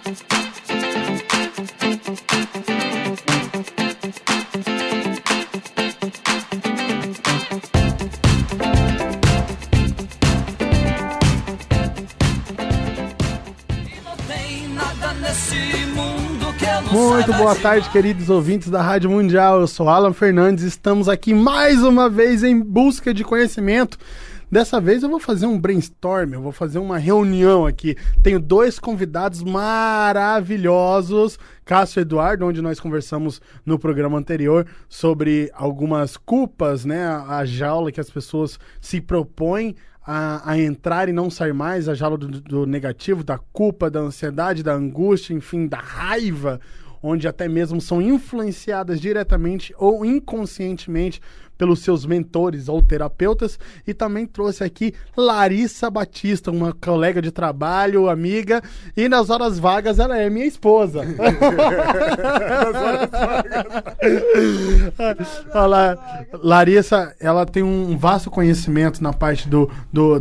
Muito boa tarde, queridos ouvintes da Rádio Mundial. Eu sou Alan Fernandes, estamos aqui mais uma vez em busca de conhecimento. Dessa vez eu vou fazer um brainstorm, eu vou fazer uma reunião aqui. Tenho dois convidados maravilhosos, Cássio e Eduardo, onde nós conversamos no programa anterior sobre algumas culpas, né? A jaula que as pessoas se propõem a entrar e não sair mais, a jaula do negativo, da culpa, da ansiedade, da angústia, enfim, da raiva, onde até mesmo são influenciadas diretamente ou inconscientemente pelos seus mentores ou terapeutas. E também trouxe aqui Larissa Batista, uma colega de trabalho, amiga, e nas horas vagas ela é minha esposa. Nas horas vagas. Larissa, ela tem um vasto conhecimento na parte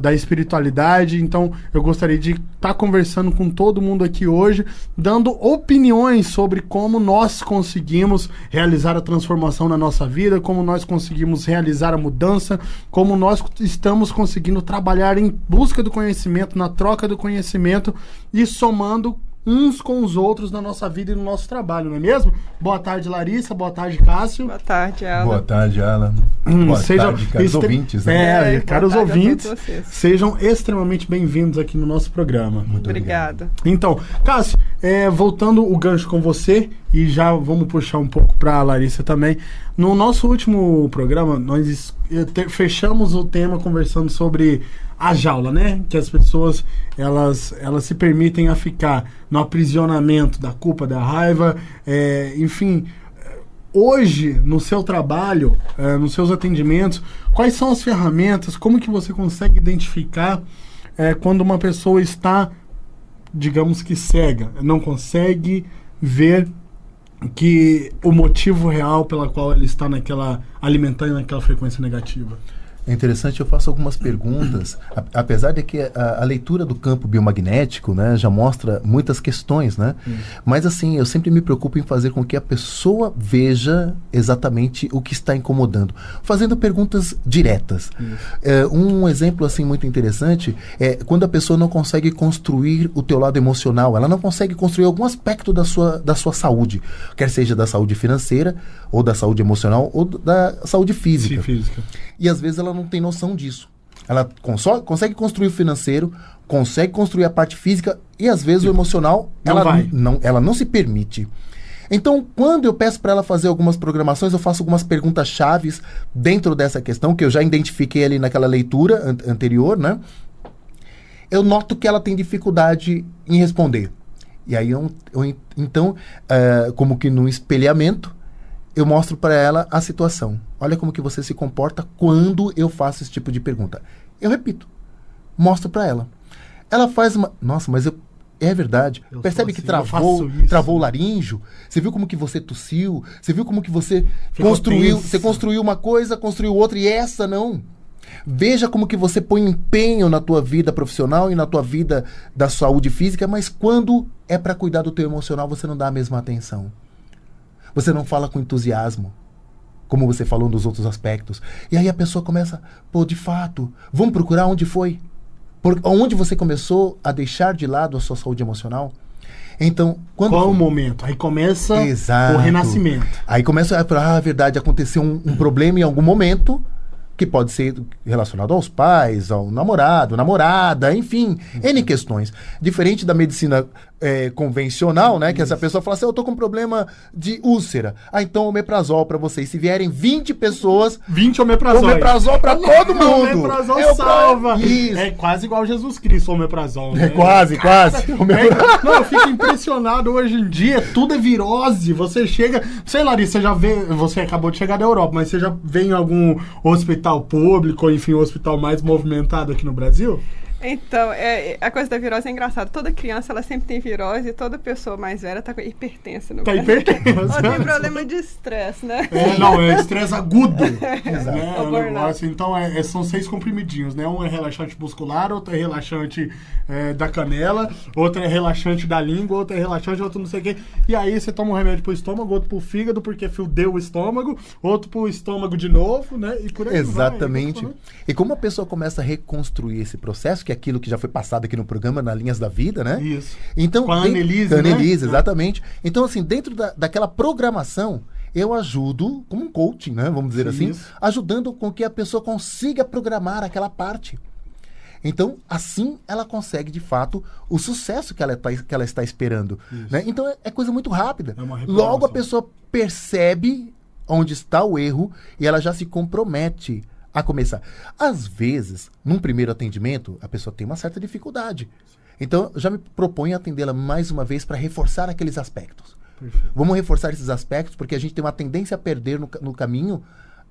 da espiritualidade, então eu gostaria de estar conversando com todo mundo aqui hoje, dando opiniões sobre como nós conseguimos realizar a transformação na nossa vida, como nós conseguimos realizar a mudança, como nós estamos conseguindo trabalhar em busca do conhecimento, na troca do conhecimento e somando uns com os outros na nossa vida e no nosso trabalho, não é mesmo? Boa tarde, Larissa. Boa tarde, Cássio. Boa tarde, Alan. Boa tarde, Alan. Boa tarde, caros ouvintes. Né? Caros ouvintes, sejam extremamente bem-vindos aqui no nosso programa. Muito obrigada. Então, Cássio, voltando o gancho com você, e já vamos puxar um pouco para a Larissa também. No nosso último programa, nós fechamos o tema conversando sobre a jaula, né? Que as pessoas, elas se permitem a ficar no aprisionamento da culpa, da raiva, enfim. Hoje, no seu trabalho, nos seus atendimentos, quais são as ferramentas, como que você consegue identificar quando uma pessoa está, digamos que cega, não consegue ver que o motivo real pela qual ele está alimentando naquela frequência negativa? É interessante, eu faço algumas perguntas, apesar de que a leitura do campo biomagnético, né, já mostra muitas questões, né? Mas assim, eu sempre me preocupo em fazer com que a pessoa veja exatamente o que está incomodando, fazendo perguntas diretas. Um exemplo assim muito interessante é quando a pessoa não consegue construir o teu lado emocional, ela não consegue construir algum aspecto da sua saúde, quer seja da saúde financeira, ou da saúde emocional, ou da saúde física. Sim, física. E às vezes ela não tem noção disso. Ela consegue construir o financeiro, consegue construir a parte física e às vezes o emocional ela não se permite. Então, quando eu peço para ela fazer algumas programações, eu faço algumas perguntas chaves dentro dessa questão que eu já identifiquei ali naquela leitura anterior, né? Eu noto que ela tem dificuldade em responder. E aí então, como que num espelhamento, eu mostro para ela a situação. Olha como que você se comporta quando eu faço esse tipo de pergunta. Eu repito. Mostro para ela. Ela faz uma... Nossa, mas é verdade. Percebe que travou o laríngeo? Você viu como que você tossiu? Você viu como que você construiu? Você construiu uma coisa, construiu outra e essa não. Veja como que você põe empenho na tua vida profissional e na tua vida da saúde física, mas quando é para cuidar do teu emocional, você não dá a mesma atenção. Você não fala com entusiasmo, como você falou nos outros aspectos. E aí a pessoa começa, de fato, vamos procurar onde foi? Onde você começou a deixar de lado a sua saúde emocional? Então, qual o momento? Aí começa o renascimento. Aí começa a verdade, aconteceu um problema em algum momento, que pode ser relacionado aos pais, ao namorado, namorada, enfim, N questões. Diferente da medicina convencional, né? Que essa pessoa fala assim, eu tô com um problema de úlcera. Então, omeprazol pra vocês. Se vierem 20 pessoas... 20 omeprazol. Omeprazol pra todo mundo. Omeprazol salva. Isso. É quase igual Jesus Cristo, o omeprazol. Né? É quase. Não, eu fico impressionado hoje em dia. Tudo é virose. Você chega... Sei lá, Larissa, você já vê... Você acabou de chegar da Europa, mas você já vê em algum hospital público, ou enfim, o hospital mais movimentado aqui no Brasil? Então, a coisa da virose é engraçada. Toda criança, ela sempre tem virose e toda pessoa mais velha tá com hipertensa. Tá hipertensa. Ou tem problema de estresse, né? Não, é estresse agudo. Exato. Né? O negócio, então, são 6 comprimidinhos, né? Um é relaxante muscular, outro é relaxante da canela, outro é relaxante da língua, outro é relaxante, outro não sei o quê. E aí você toma um remédio pro estômago, outro pro fígado, porque fudeu o estômago, outro pro estômago de novo, né? E por aí Exatamente. vai, E como a pessoa começa a reconstruir esse processo, que é aquilo que já foi passado aqui no programa, na Linhas da Vida, né? Isso. Então, com a Annelise, Annelise, né? exatamente. Então, assim, dentro daquela programação, eu ajudo, como um coaching, né? Vamos dizer assim, ajudando com que a pessoa consiga programar aquela parte. Então, assim, ela consegue, de fato, o sucesso que ela está esperando. Né? Então, é coisa muito rápida. Logo, a pessoa percebe onde está o erro e ela já se compromete a começar. Às vezes, num primeiro atendimento, a pessoa tem uma certa dificuldade. Então, eu já me proponho atendê-la mais uma vez para reforçar aqueles aspectos. Perfeito. Vamos reforçar esses aspectos, porque a gente tem uma tendência a perder no caminho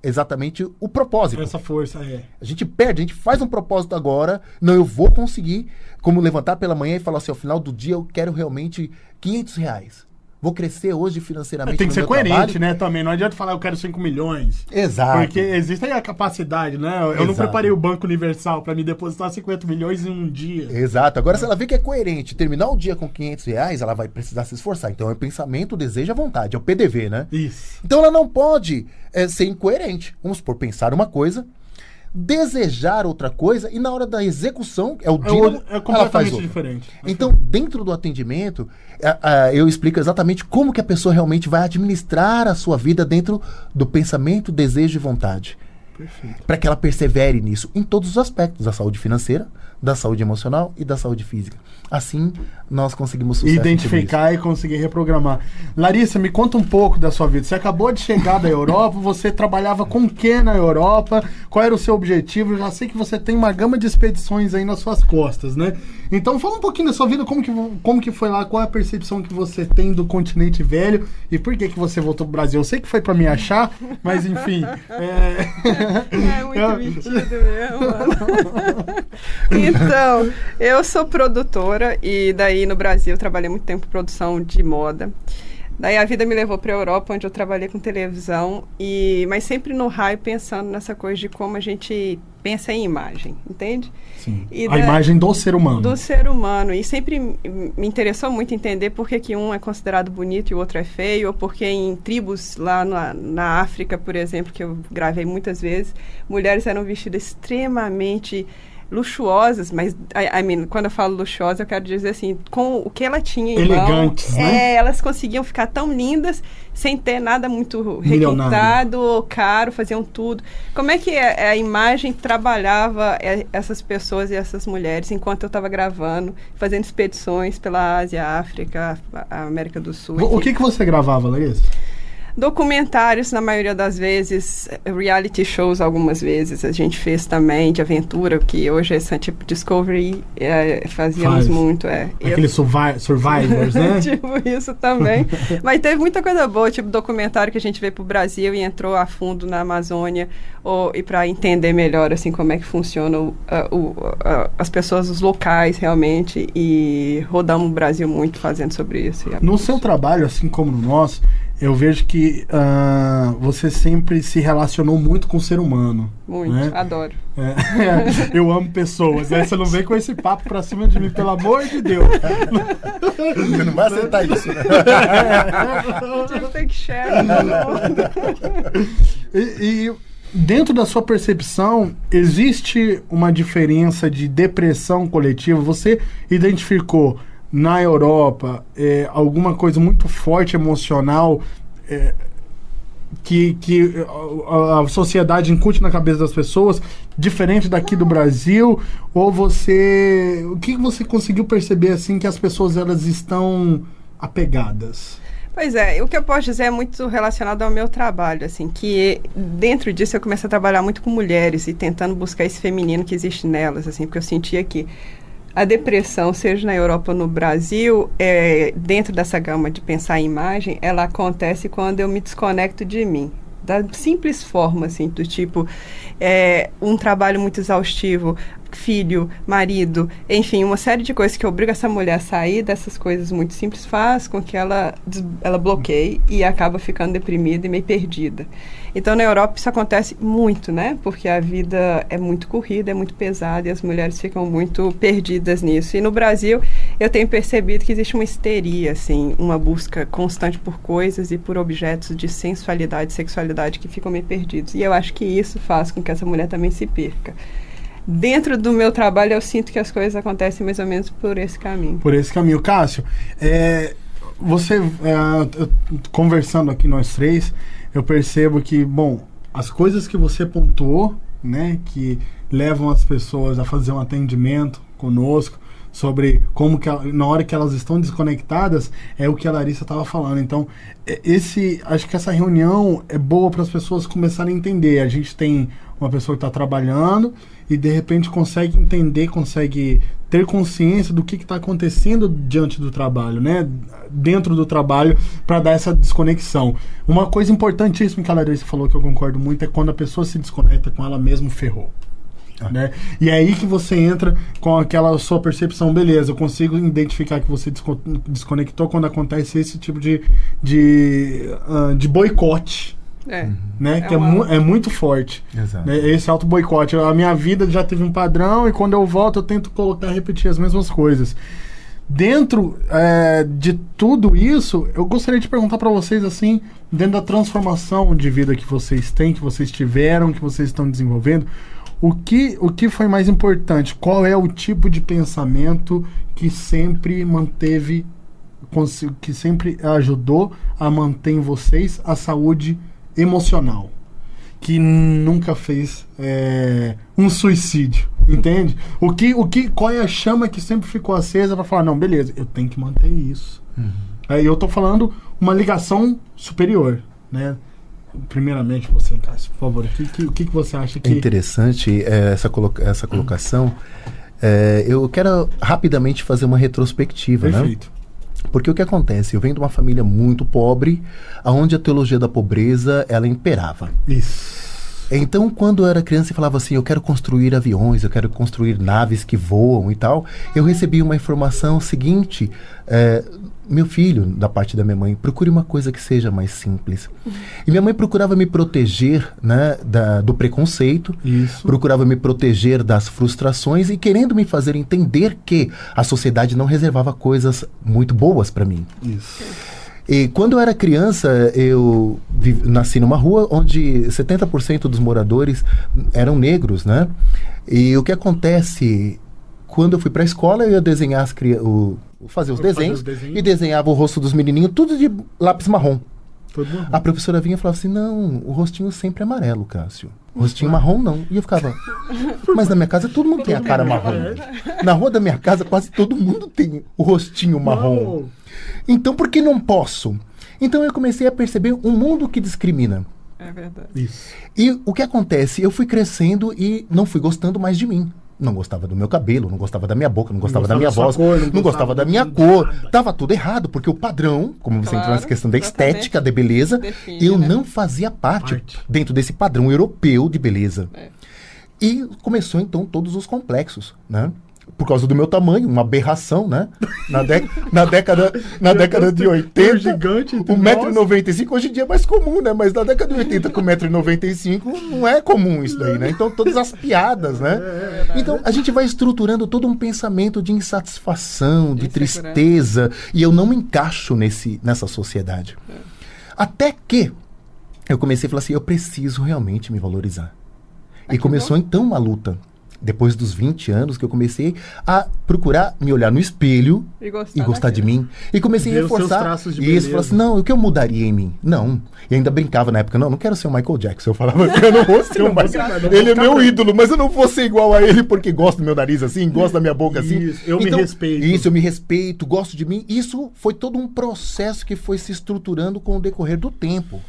exatamente o propósito. Essa força A gente perde, a gente faz um propósito agora, não, eu vou conseguir, como levantar pela manhã e falar assim, ao final do dia eu quero realmente R$500. Vou crescer hoje financeiramente. Tem que ser coerente, trabalho. Né, também. Não adianta falar eu quero 5 milhões. Exato. Porque existe aí a capacidade, né? Eu não preparei o Banco Universal para me depositar 50 milhões em um dia. Exato. Agora, se ela vê que é coerente, terminar o dia com R$500, ela vai precisar se esforçar. Então, é o pensamento, o desejo e a vontade. É o PDV, né? Isso. Então, ela não pode ser incoerente. Vamos supor, pensar uma coisa, desejar outra coisa e na hora da execução, é o dínamo, é ela faz completamente outra. diferente. Então, dentro do atendimento, eu explico exatamente como que a pessoa realmente vai administrar a sua vida dentro do pensamento, desejo e vontade. Para que ela persevere nisso, em todos os aspectos, da saúde financeira, da saúde emocional e da saúde física. Assim, nós conseguimos sucesso. Identificar e conseguir reprogramar. Larissa, me conta um pouco da sua vida. Você acabou de chegar da Europa, você trabalhava com o que na Europa? Qual era o seu objetivo? Eu já sei que você tem uma gama de expedições aí nas suas costas, né? Então fala um pouquinho da sua vida, como que foi lá, qual é a percepção que você tem do continente velho e por que você voltou pro Brasil? Eu sei que foi pra me achar, mas enfim. É muito metido mesmo, mano. Então, eu sou produtora e daí no Brasil eu trabalhei muito tempo em produção de moda. Daí a vida me levou para a Europa, onde eu trabalhei com televisão, mas sempre no raio pensando nessa coisa de como a gente pensa em imagem, entende? Sim. A imagem do ser humano. Do ser humano. E sempre me interessou muito entender por que um é considerado bonito e o outro é feio, ou porque em tribos lá na África, por exemplo, que eu gravei muitas vezes, mulheres eram vestidas extremamente luxuosas, mas quando eu falo luxuosa, eu quero dizer assim, com o que ela tinha em elegantes, mão, né? Elas conseguiam ficar tão lindas sem ter nada muito requintado ou caro, faziam tudo. Como é que a imagem trabalhava essas pessoas e essas mulheres enquanto eu estava gravando, fazendo expedições pela Ásia, África, América do Sul? O que você gravava, Larissa? Documentários, na maioria das vezes, reality shows algumas vezes, a gente fez também de aventura, que hoje é tipo Discovery, fazíamos muito. Aqueles survivors, né? Tipo isso também. Mas teve muita coisa boa, tipo documentário que a gente veio pro Brasil e entrou a fundo na Amazônia, e para entender melhor assim como é que funciona as pessoas, os locais realmente, e rodamos o Brasil muito fazendo sobre isso. No seu trabalho, assim como no nosso, eu vejo que você sempre se relacionou muito com o ser humano. Muito, né? Adoro. Eu amo pessoas. Você não vem com esse papo pra cima de mim, pelo amor de Deus. Você não vai aceitar isso, né? Tem que share. E dentro da sua percepção, existe uma diferença de depressão coletiva? Você identificou na Europa alguma coisa muito forte, emocional, que a sociedade incute na cabeça das pessoas, diferente daqui do Brasil? Ou o que você conseguiu perceber assim que as pessoas elas estão apegadas? Pois é, o que eu posso dizer é muito relacionado ao meu trabalho, assim, que dentro disso eu comecei a trabalhar muito com mulheres e tentando buscar esse feminino que existe nelas, assim, porque eu sentia que a depressão, seja na Europa ou no Brasil, dentro dessa gama de pensar em imagem, ela acontece quando eu me desconecto de mim. Da simples forma, assim, do tipo, um trabalho muito exaustivo, filho, marido, enfim, uma série de coisas que obriga essa mulher a sair dessas coisas muito simples, faz com que ela bloqueie e acaba ficando deprimida e meio perdida. Então, na Europa isso acontece muito, né? Porque a vida é muito corrida, é muito pesada e as mulheres ficam muito perdidas nisso. E no Brasil, eu tenho percebido que existe uma histeria, assim, uma busca constante por coisas e por objetos de sensualidade, sexualidade que ficam meio perdidos. E eu acho que isso faz com que essa mulher também se perca. Dentro do meu trabalho, eu sinto que as coisas acontecem mais ou menos por esse caminho. Por esse caminho. Cássio, conversando aqui nós três, eu percebo que, bom, as coisas que você pontuou, né, que levam as pessoas a fazer um atendimento conosco, sobre como que na hora que elas estão desconectadas, é o que a Larissa estava falando. Então, acho que essa reunião é boa para as pessoas começarem a entender. A gente tem uma pessoa que está trabalhando e de repente consegue entender, consegue ter consciência do que está acontecendo diante do trabalho, né? Dentro do trabalho, para dar essa desconexão. Uma coisa importantíssima que a Larissa falou, que eu concordo muito, é quando a pessoa se desconecta com ela mesma, ferrou. Né? E é aí que você entra com aquela sua percepção, beleza, eu consigo identificar que você desconectou quando acontece esse tipo de boicote. Né? Que é muito forte. Exato. Né? Esse auto-boicote. A minha vida já teve um padrão e quando eu volto eu tento repetir as mesmas coisas. Dentro de tudo isso, eu gostaria de perguntar para vocês, assim, dentro da transformação de vida que vocês têm, que vocês tiveram, que vocês estão desenvolvendo, o que foi mais importante? Qual é o tipo de pensamento que sempre manteve, que sempre ajudou a manter em vocês a saúde emocional? Que nunca fez um suicídio, entende? Qual é a chama que sempre ficou acesa para falar, não, beleza, eu tenho que manter isso. Aí eu tô falando uma ligação superior, né? Primeiramente você, Cássio, por favor, o que você acha que... É interessante essa colocação. Eu quero rapidamente fazer uma retrospectiva. Perfeito. Né? Porque o que acontece? Eu venho de uma família muito pobre, onde a teologia da pobreza, ela imperava. Isso. Então, quando eu era criança e falava assim, eu quero construir aviões, eu quero construir naves que voam e tal, eu recebi uma informação seguinte, meu filho, da parte da minha mãe, procure uma coisa que seja mais simples. E minha mãe procurava me proteger, né, do preconceito, procurava me proteger das frustrações e querendo me fazer entender que a sociedade não reservava coisas muito boas para mim. Isso. E quando eu era criança, eu nasci numa rua onde 70% dos moradores eram negros, né? E o que acontece, quando eu fui para a escola, eu ia desenhar fazer os desenhos e desenhava o rosto dos menininhos, tudo de lápis marrom. A professora vinha e falava assim, não, o rostinho sempre é amarelo, Cássio. Rostinho marrom não. E eu ficava, mas na minha casa todo mundo tem a cara marrom. Na rua da minha casa quase todo mundo tem o rostinho marrom. Então por que não posso? Então eu comecei a perceber um mundo que discrimina. É verdade. Isso. E o que acontece? Eu fui crescendo e não fui gostando mais de mim. Não gostava do meu cabelo, não gostava da minha boca, não gostava da minha voz, não gostava da minha cor. Tava tudo errado, porque o padrão, como você entrou nessa questão da estética, da beleza, eu não fazia parte dentro desse padrão europeu de beleza. E começou então todos os complexos, né? Por causa do meu tamanho, uma aberração, né? Na década de 80, gigante, 1,95m, hoje em dia é mais comum, né? Mas na década de 80, com 1,95m, não é comum isso daí, né? Então, todas as piadas, né? Então, a gente vai estruturando todo um pensamento de insatisfação, de tristeza, e eu não me encaixo nessa sociedade. Até que eu comecei a falar assim, eu preciso realmente me valorizar. E começou então uma luta. Depois dos 20 anos que eu comecei a procurar me olhar no espelho e gostar de mim. E comecei a reforçar isso. Falei assim, não, o que eu mudaria em mim? Não. E ainda brincava na época, não quero ser o Michael Jackson. Eu falava que eu não vou ser o Michael. Ele é meu ídolo, mas eu não vou ser igual a ele porque gosto do meu nariz assim, gosto da minha boca assim. Eu me respeito. Isso, eu me respeito, gosto de mim. Isso foi todo um processo que foi se estruturando com o decorrer do tempo.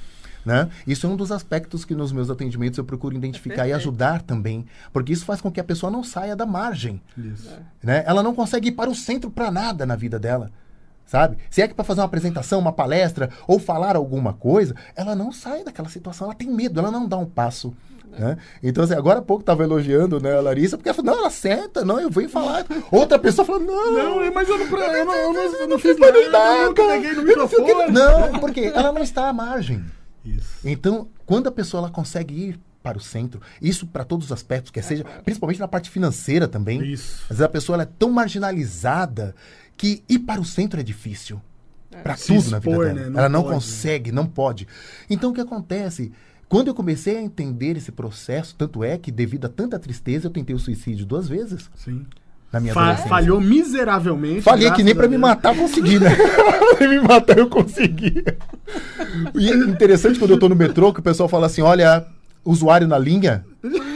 Né? Isso é um dos aspectos que nos meus atendimentos eu procuro identificar e ajudar também, porque isso faz com que a pessoa não saia da margem. Né? Ela não consegue ir para o centro para nada na vida dela. sabe? Se é que para fazer uma apresentação, uma palestra, ou falar alguma coisa, ela não sai daquela situação, ela tem medo, ela não dá um passo. Né? Então, assim, agora há pouco estava elogiando, né, a Larissa, porque ela falou, não, ela senta, não, eu venho falar. Outra pessoa falou, não, mas eu não fiz nada, eu nunca peguei no microfone. Não, porque ela não está à margem. Isso. Então, quando a pessoa ela consegue ir para o centro, isso para todos os aspectos, quer seja, principalmente na parte financeira também. Isso. Às vezes a pessoa ela é tão marginalizada que ir para o centro é difícil. Para Se tudo expor, na vida dela. né? Ela não pode, consegue, não pode. Então, o que acontece? Quando eu comecei a entender esse processo, tanto é que, devido a tanta tristeza, eu tentei o suicídio 2 vezes. Sim. Na minha adolescência. Falhou miseravelmente. Falhei que nem pra me matar, consegui, né? Pra me matar, eu consegui. E é interessante quando eu tô no metrô, que o pessoal fala assim, olha, usuário na linha.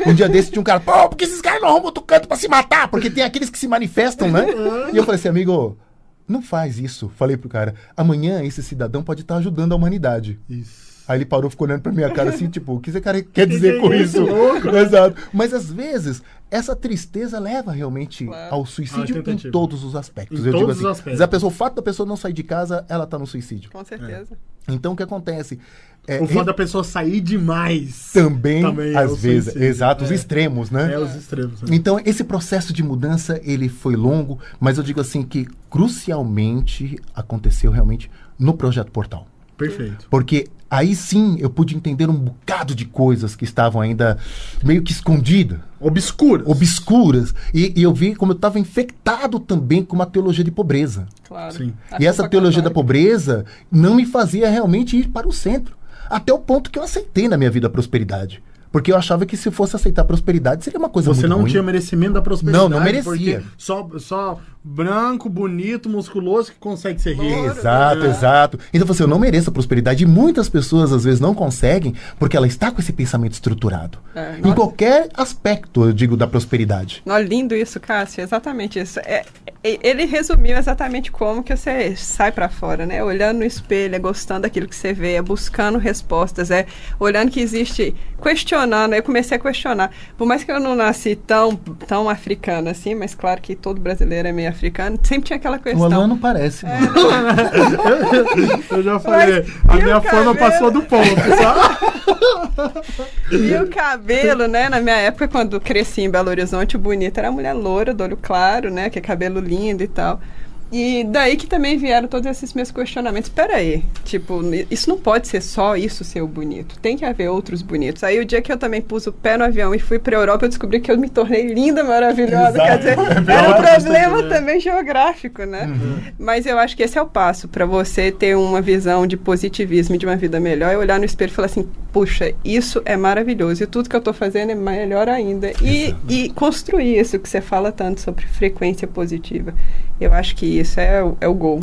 Um dia desse tinha um cara, pô, por que esses caras não arrumam outro canto pra se matar? Porque tem aqueles que se manifestam, né? E eu falei assim, amigo, não faz isso. Falei pro cara, amanhã esse cidadão pode estar ajudando a humanidade. Isso. Aí ele parou, ficou olhando pra minha cara assim, tipo, o que esse cara quer dizer com isso? Exato. Mas às vezes, essa tristeza leva realmente ao suicídio em todos os aspectos. Em todos os aspectos. O fato da pessoa não sair de casa, ela tá no suicídio. Com certeza. Então o que acontece? O fato da pessoa sair demais. Também às é vezes. suicídio. Exato, os extremos, né? Os extremos. Então, esse processo de mudança, ele foi longo, mas eu digo assim que, crucialmente, aconteceu realmente no Projeto Portal. Perfeito. Porque aí sim eu pude entender um bocado de coisas que estavam ainda meio que escondidas. Obscuras. E eu vi como eu estava infectado também com uma teologia de pobreza. Claro. Sim. E essa teologia da pobreza não me fazia realmente ir para o centro. Até o ponto que eu aceitei na minha vida a prosperidade. Porque eu achava que se fosse aceitar a prosperidade seria uma coisa muito ruim. Você não tinha merecimento da prosperidade. Não merecia. Só branco, bonito, musculoso que consegue ser rico. Exato. Então você, eu não mereço a prosperidade. E muitas pessoas às vezes não conseguem porque ela está com esse pensamento estruturado. Em qualquer aspecto, eu digo, da prosperidade. Lindo isso, Cássio. Exatamente isso. Ele resumiu exatamente como que você sai pra fora, né? Olhando no espelho, gostando daquilo que você vê, buscando respostas, olhando que existe, questionando. Eu comecei a questionar. Por mais que eu não nasci tão africana assim, mas claro que todo brasileiro é meio africano, sempre tinha aquela questão. O Alan não parece. Eu já falei, a minha forma passou do ponto, sabe? E o cabelo, né? Na minha época, quando cresci em Belo Horizonte, o bonito era a mulher loura, do olho claro, né? Que é cabelo lindo e tal. E daí que também vieram todos esses meus questionamentos. Espera aí, tipo, isso não pode ser só isso ser o bonito. Tem que haver outros bonitos. Aí o dia que eu também pus o pé no avião e fui pra Europa, eu descobri que eu me tornei linda, maravilhosa. Exato. Quer dizer, era um problema também geográfico, né? Mas eu acho que esse é o passo para você ter uma visão de positivismo e de uma vida melhor. É olhar no espelho e falar assim, puxa, isso é maravilhoso. E tudo que eu tô fazendo é melhor ainda. E construir isso que você fala tanto sobre frequência positiva. Eu acho que isso é o gol.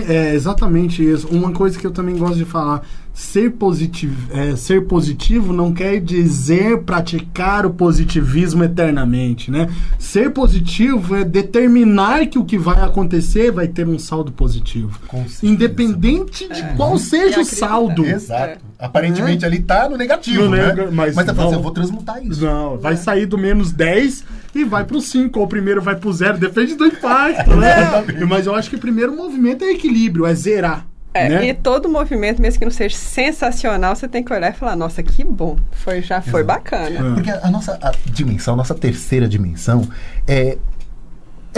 É exatamente isso. Uma coisa que eu também gosto de falar, ser positivo não quer dizer praticar o positivismo eternamente, né? Ser positivo é determinar que o que vai acontecer vai ter um saldo positivo. Independente de qual seja o saldo. Exato. Aparentemente ali tá no negativo, né? Mas tá falando assim, eu vou transmutar isso. Não, vai sair do menos 10 e vai pro 5, ou o primeiro vai pro 0, depende do impacto, né? Mas eu acho que o primeiro movimento é equilíbrio, é zerar. Né? E todo movimento, mesmo que não seja sensacional, você tem que olhar e falar, nossa, que bom, foi bacana. Porque a nossa dimensão, a nossa terceira dimensão, é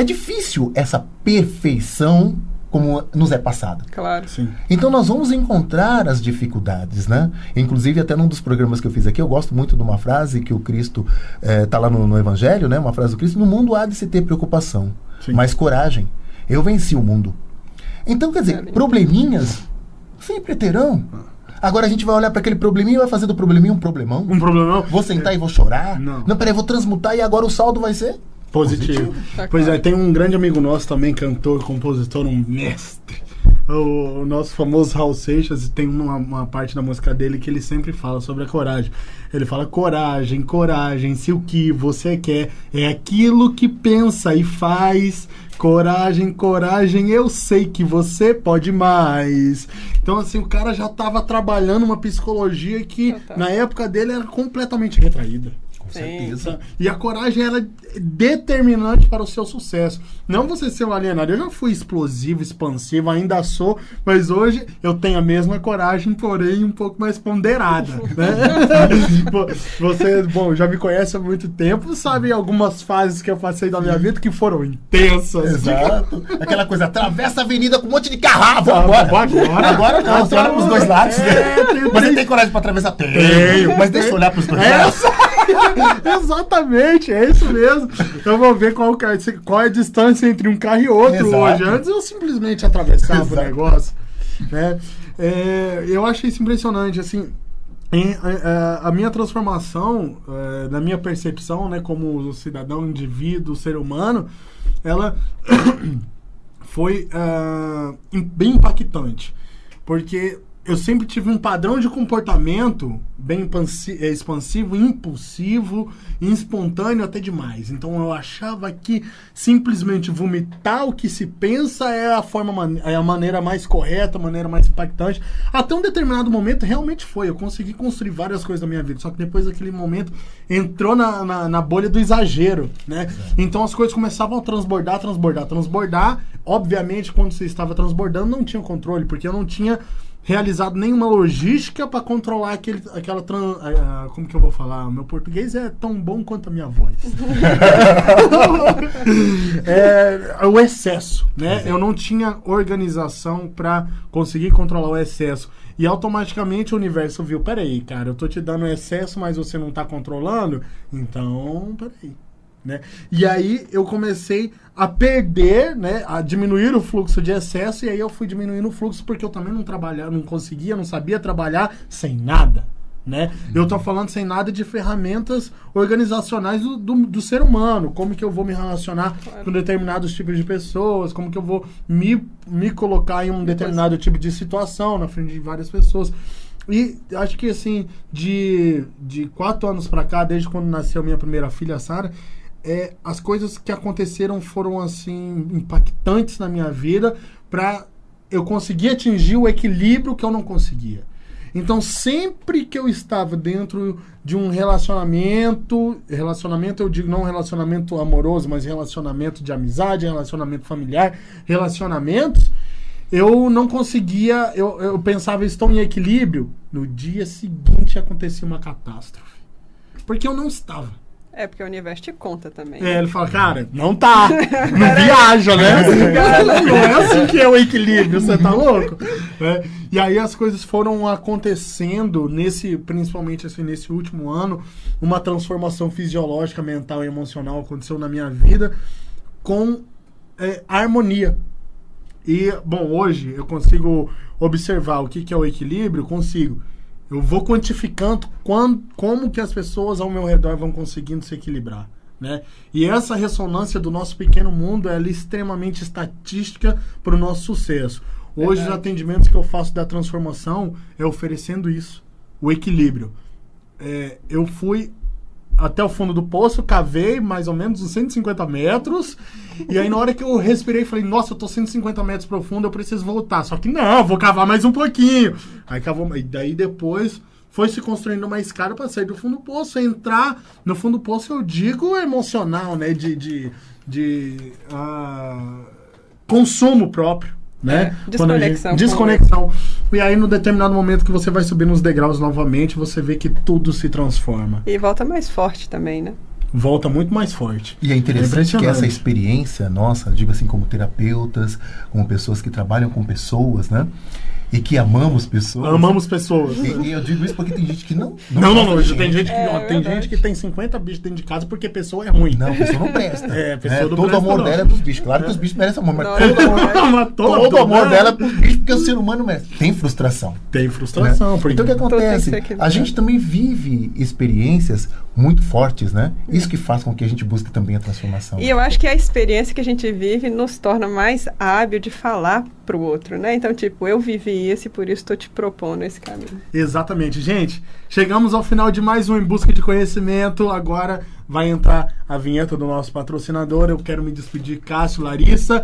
difícil essa perfeição como nos é passada. Claro. Sim. Então nós vamos encontrar as dificuldades, né? Inclusive, até num dos programas que eu fiz aqui, eu gosto muito de uma frase que o Cristo tá lá no Evangelho, né? Uma frase do Cristo, no mundo há de se ter preocupação, mas coragem. Eu venci o mundo. Então, quer dizer, probleminhas sempre terão. Agora a gente vai olhar para aquele probleminha e vai fazer do probleminha um problemão? Um problemão? Vou sentar e vou chorar? Não, peraí, vou transmutar e agora o saldo vai ser positivo. Pois é, tem um grande amigo nosso também, cantor, compositor, um mestre. O nosso famoso Raul Seixas, tem uma parte da música dele que ele sempre fala sobre a coragem. Ele fala, coragem, se o que você quer é aquilo que pensa e faz. Coragem, eu sei que você pode mais. Então, assim, o cara já estava trabalhando uma psicologia que, na época dele, era completamente retraída. certeza. E a coragem ela é determinante para o seu sucesso. Não você ser um alienado. Eu já fui explosivo, expansivo, ainda sou, mas hoje eu tenho a mesma coragem, porém um pouco mais ponderada. Né? Você, bom, já me conhece há muito tempo, sabe algumas fases que eu passei da minha vida que foram intensas. Exato. Aquela coisa, atravessa a avenida com um monte de carro. Agora não, você olha pros dois lados. Mas você tem coragem pra atravessar? Tenho. Mas deixa eu olhar pros dois lados. Exatamente, é isso mesmo. Eu vou ver qual é a distância entre um carro e outro. Exato. Hoje. Antes eu simplesmente atravessava o negócio. Né? Eu achei isso impressionante, assim. A minha transformação, na minha percepção, né, como cidadão, indivíduo, ser humano, ela foi bem impactante. Porque eu sempre tive um padrão de comportamento bem expansivo, impulsivo, espontâneo até demais. Então eu achava que simplesmente vomitar o que se pensa é a maneira mais correta, a maneira mais impactante. Até um determinado momento realmente foi. Eu consegui construir várias coisas na minha vida. Só que depois daquele momento entrou na bolha do exagero, né? Então as coisas começavam a transbordar. Obviamente, quando você estava transbordando, não tinha controle, porque eu não tinha realizado nenhuma logística para controlar como que eu vou falar? Meu português é tão bom quanto a minha voz. O excesso, né? Eu não tinha organização para conseguir controlar o excesso. E automaticamente o universo viu, peraí, cara, eu tô te dando excesso, mas você não tá controlando? Então, peraí. Né? E aí eu comecei a perder, né, a diminuir o fluxo de excesso, e aí eu fui diminuindo o fluxo porque eu também não sabia trabalhar sem nada, né? Eu tô falando sem nada de ferramentas organizacionais do ser humano, como que eu vou me relacionar com determinados tipos de pessoas, como que eu vou me colocar em um determinado tipo de situação na frente de várias pessoas. E acho que assim, de 4 anos pra cá, desde quando nasceu minha primeira filha, Sara, as coisas que aconteceram foram assim impactantes na minha vida para eu conseguir atingir o equilíbrio que eu não conseguia. Então, sempre que eu estava dentro de um relacionamento eu digo não relacionamento amoroso, mas relacionamento de amizade, relacionamento familiar, relacionamentos, eu não conseguia, eu pensava, estou em equilíbrio, no dia seguinte acontecia uma catástrofe. Porque eu não estava. Porque o universo te conta também. Ele fala, cara, não tá. Não viaja, né? Não é assim que é o equilíbrio, você tá louco? E aí as coisas foram acontecendo, principalmente assim, nesse último ano, uma transformação fisiológica, mental e emocional aconteceu na minha vida com harmonia. E, bom, hoje eu consigo observar o que é o equilíbrio, eu vou quantificando como que as pessoas ao meu redor vão conseguindo se equilibrar, né? E essa ressonância do nosso pequeno mundo é extremamente estatística para o nosso sucesso. Hoje, os atendimentos que eu faço da transformação é oferecendo isso, o equilíbrio. Eu fui até o fundo do poço, cavei mais ou menos uns 150 metros, e aí na hora que eu respirei, falei, nossa, eu tô 150 metros profundo, eu preciso voltar. Só que não, eu vou cavar mais um pouquinho. Aí cavou, e daí depois foi se construindo uma escada para sair do fundo do poço. Entrar no fundo do poço, eu digo emocional, né, de consumo próprio. Né? Desconexão. E aí, no determinado momento que você vai subir nos degraus novamente, você vê que tudo se transforma. E volta mais forte também, né? Volta muito mais forte. E é interessante que essa experiência nossa, digo assim, como terapeutas, como pessoas que trabalham com pessoas, né? E que amamos pessoas. Amamos pessoas. E eu digo isso porque tem gente que não. Não. Tem gente que tem 50 bichos dentro de casa porque pessoa é ruim. Não, pessoa não presta. Pessoa todo o amor dela é pros bichos. Claro que os bichos merecem amor, mas todo o amor dela é pros bichos porque o ser humano merece. Tem frustração. Tem frustração. Né? Então o que acontece? A gente também vive experiências muito fortes, né? Isso que faz com que a gente busque também a transformação. E eu acho que a experiência que a gente vive nos torna mais hábil de falar pro outro, né? Então, tipo, eu vivi isso e por isso estou te propondo esse caminho. Exatamente. Gente, chegamos ao final de mais um Em Busca de Conhecimento. Agora vai entrar a vinheta do nosso patrocinador. Eu quero me despedir, Cássio, Larissa.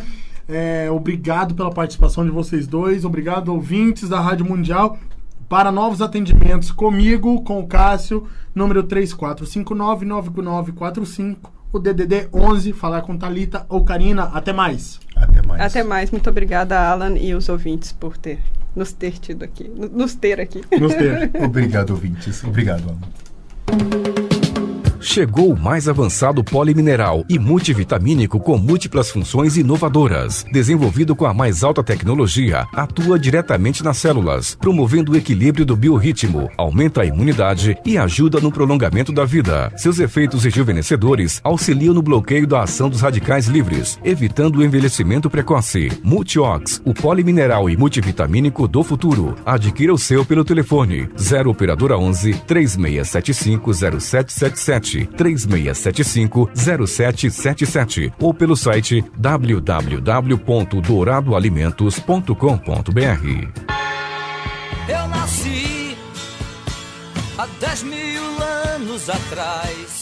Obrigado pela participação de vocês dois. Obrigado, ouvintes da Rádio Mundial. para novos atendimentos comigo, com o Cássio, número 3459-9945, o DDD 11, falar com Thalita ou Karina. Até mais. Até mais. Até mais. Muito obrigada, Alan, e os ouvintes por nos ter aqui. Nos ter. Obrigado, ouvintes. Obrigado, Alan. Chegou o mais avançado polimineral e multivitamínico com múltiplas funções inovadoras. Desenvolvido com a mais alta tecnologia, atua diretamente nas células, promovendo o equilíbrio do biorritmo, aumenta a imunidade e ajuda no prolongamento da vida. Seus efeitos rejuvenescedores auxiliam no bloqueio da ação dos radicais livres, evitando o envelhecimento precoce. Multiox, o polimineral e multivitamínico do futuro. Adquira o seu pelo telefone 0 operadora 11 3675 0777 3675-0777 ou pelo site www.douradoalimentos.com.br. Eu nasci há 10.000 anos atrás.